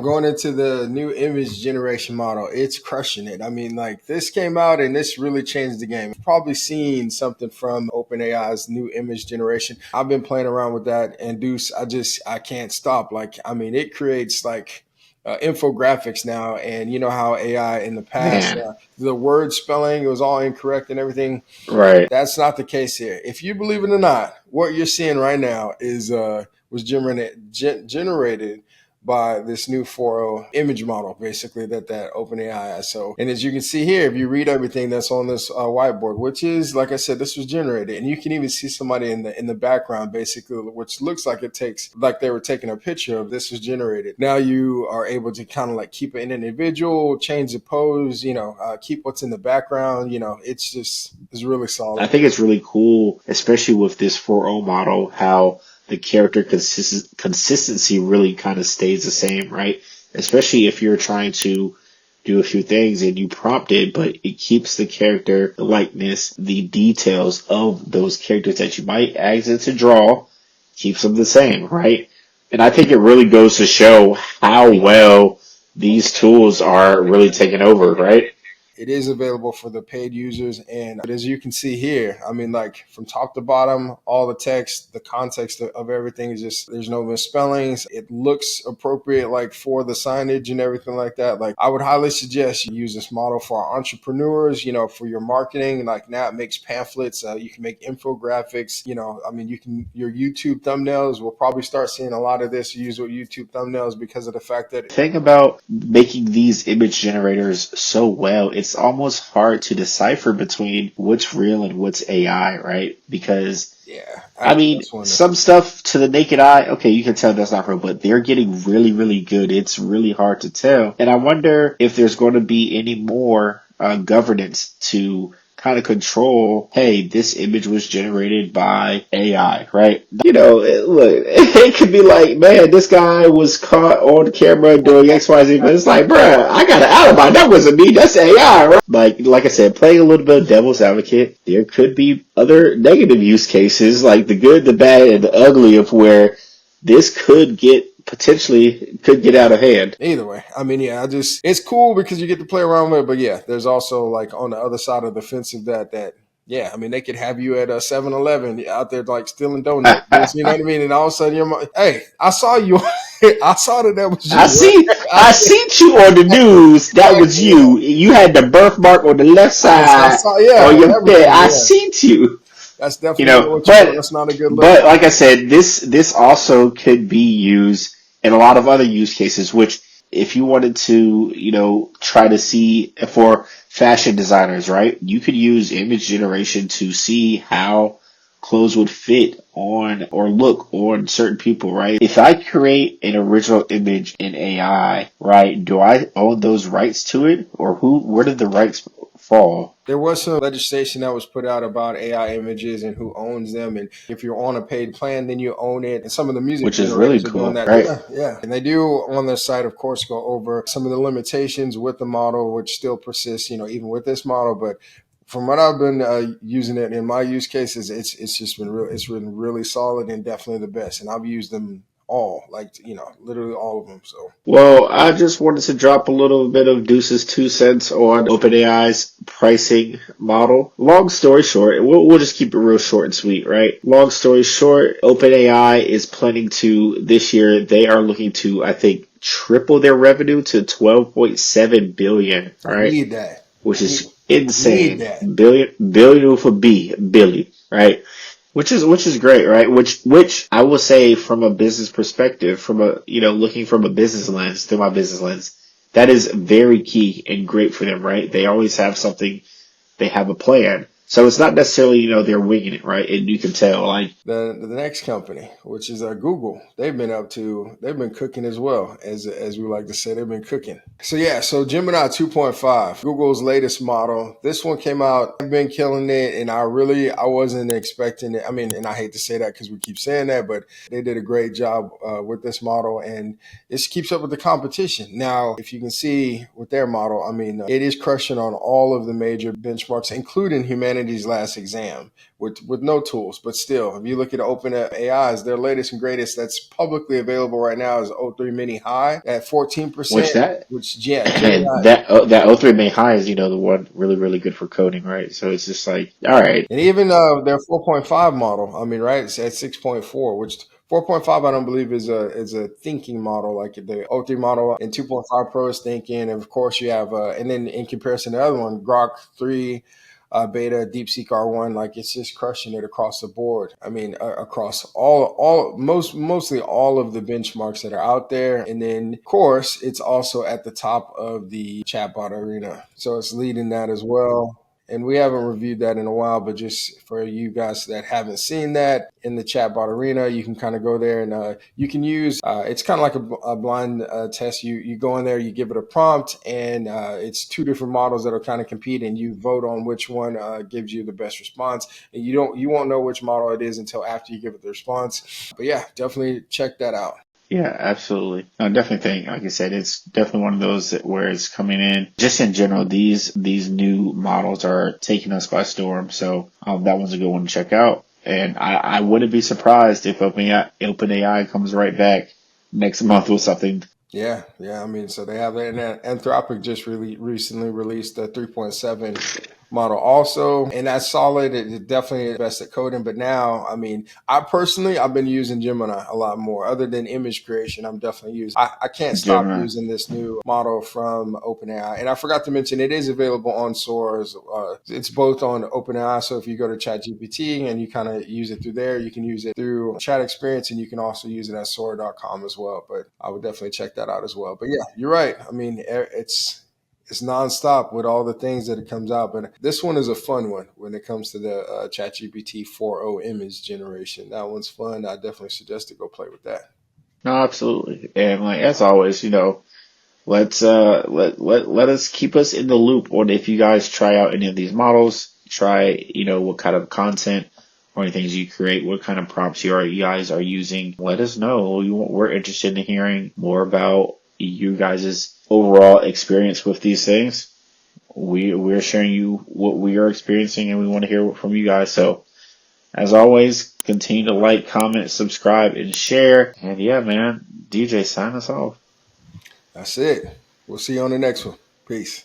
Going into the new image generation model, it's crushing it. I mean, like this came out and this really changed the game. You've probably seen something from OpenAI's new image generation. I've been playing around with that, and Deuce, I can't stop. Like, I mean, it creates like infographics now, and you know how AI in the past, Man, the word spelling, it was all incorrect and everything. right. That's not the case here. If you believe it or not, what you're seeing right now is was generated by this new 4.0 image model, basically that OpenAI has. So, and as you can see here, if you read everything that's on this whiteboard, which is like I said, this was generated, and you can even see somebody in the background, basically, which looks like it takes like they were taking a picture of this was generated. Now you are able to kind of like keep it an individual, change the pose, keep what's in the background. It's really I solid. think it's really cool, especially with this 4.0 model, how the character consistency really kind of stays the same, right? Especially if you're trying to do a few things and you prompt it, but it keeps the character, the likeness, the details of those characters that you might ask it to draw, keeps them the same, right? And I think it really goes to show how well these tools are really taking over, right? It is available for the paid users. And as you can see here, I mean, like from top to bottom, all the text, the context of everything is just, there's no misspellings. It looks appropriate, like for the signage and everything like that. Like, I would highly suggest you use this model for entrepreneurs, for your marketing. Like now it makes pamphlets. You can make infographics, I mean, your YouTube thumbnails, we'll probably start seeing a lot of this used with YouTube thumbnails because of the fact that, Thing about making these image generators so well, it's almost hard to decipher between what's real and what's AI, right? Because, yeah, I actually, mean, that's one. some stuff to the naked eye, okay, you can tell that's not real, but they're getting really, really good. It's really hard to tell. And I wonder if there's going to be any more governance to kind of control, hey, this image was generated by AI, right? Look, it could be like, man, this guy was caught on camera doing XYZ, but it's like, bruh, I got an alibi. That wasn't me. That's AI, right? Like I said, playing a little bit of devil's advocate, there could be other negative use cases, like the good, the bad, and the ugly of where this could get out of hand. Either way, I mean, yeah, it's cool because you get to play around with it. But yeah, there's also like on the other side of the fence of yeah, I mean, they could have you at a 7-Eleven out there like stealing donuts. You know what I mean? And all of a sudden, hey, I saw you. I saw that was I you, see. right? I seen you on the news. That was Exactly. you. You had the birthmark on the left I side saw, on yeah, and your head. everything. I Yeah, seen you. that's definitely what you want. But That's not a good look. like I said, this also could be used in a lot of other use cases. Which, if you wanted to, try to see for fashion designers, right? You could use image generation to see how clothes would fit on or look on certain people, right? If I create an original image in AI, right, do I own those rights to it, or where did the rights fall? There was some legislation that was put out about AI images and who owns them. And if you're on a paid plan, then you own it. And some of the music Which is really generators are doing cool, that. right? Yeah, yeah. And they do on their site, of course, go over some of the limitations with the model, which still persists, even with this model. But from what I've been using it in my use cases, it's just been real. It's been really solid and definitely the best. And I've used them all, like literally all of them. So Well, I just wanted to drop a little bit of Deuce's 2 cents on OpenAI's pricing model. Long story short, we'll just keep it real short and sweet, right? Long story short, OpenAI is planning to, this year, they are looking to, I think, triple their revenue to 12.7 billion, I right? need that. Which I need, is I need insane. that. Billion with a B, Billy, right? Which is great, right? Which I will say from a business perspective, from a looking from a business lens through my business lens, that is very key and great for them, right? They always have something, they have a plan. So it's not necessarily, they're winging it, right? And you can tell, like, The next company, which is Google, they've been cooking as well, as we like to say, they've been cooking. So yeah, so Gemini 2.5, Google's latest model. This one came out. I've been killing it, and I wasn't expecting it. I mean, and I hate to say that because we keep saying that, but they did a great job with this model, and it keeps up with the competition. Now, if you can see with their model, I mean, it is crushing on all of the major benchmarks, including humanity humanity's last exam with no tools. But still, if you look at OpenAI's, their latest and greatest that's publicly available right now is O3 Mini High at 14%, Which that which, yeah, and Gemini. that O3 May High is, the one really, really good for coding, right? So it's just like, all right. And even their 4.5 model, I mean, right, it's at 6.4, which 4.5 I don't believe is a thinking model like the O3 model, and 2.5 Pro is thinking. And of course, you have and then in comparison to the other one, Grok 3, Beta, DeepSeek R1, like it's just crushing it across the board. I mean, across mostly all of the benchmarks that are out there. And then, of course, it's also at the top of the chatbot arena, so it's leading that as well. And we haven't reviewed that in a while, but just for you guys that haven't seen that in the chatbot arena, you can kind of go there and you can use. It's kind of like a blind test. You go in there, you give it a prompt, and it's two different models that are kind of compete, and you vote on which one gives you the best response. And you won't know which model it is until after you give it the response. But yeah, definitely check that out. Yeah, absolutely. I definitely think, like I said, it's definitely one of those where it's coming in. Just in general, these new models are taking us by storm. So that one's a good one to check out. And I wouldn't be surprised if OpenAI comes right back next month with something. Yeah, yeah. I mean, so they have that. And Anthropic just recently released the 3.7 model also, and that's solid. It definitely is best at coding. But now, I mean, I've been using Gemini a lot more. Other than image creation, I'm definitely using. I can't stop Gemini. using this new model from OpenAI. And I forgot to mention, it is available on Soars. It's both on OpenAI. So if you go to ChatGPT and you kind of use it through there, you can use it through Chat Experience, and you can also use it at Sora.com as well. But I would definitely check that out as well. But yeah, you're right. I mean, it's nonstop with all the things that it comes out. But this one is a fun one when it comes to the ChatGPT 4.0 image generation. That one's fun. I definitely suggest to go play with that. No, absolutely. And like as always, let's let us keep us in the loop on if you guys try out any of these models. Try, what kind of content or any things you create, what kind of prompts you guys are using. Let us know. We're interested in hearing more about you guys' overall experience with these things. We're sharing you what we are experiencing, and we want to hear from you guys. So as always, continue to like, comment, subscribe, and share. And yeah, man, DJ, sign us off. That's it. We'll see you on the next one. Peace.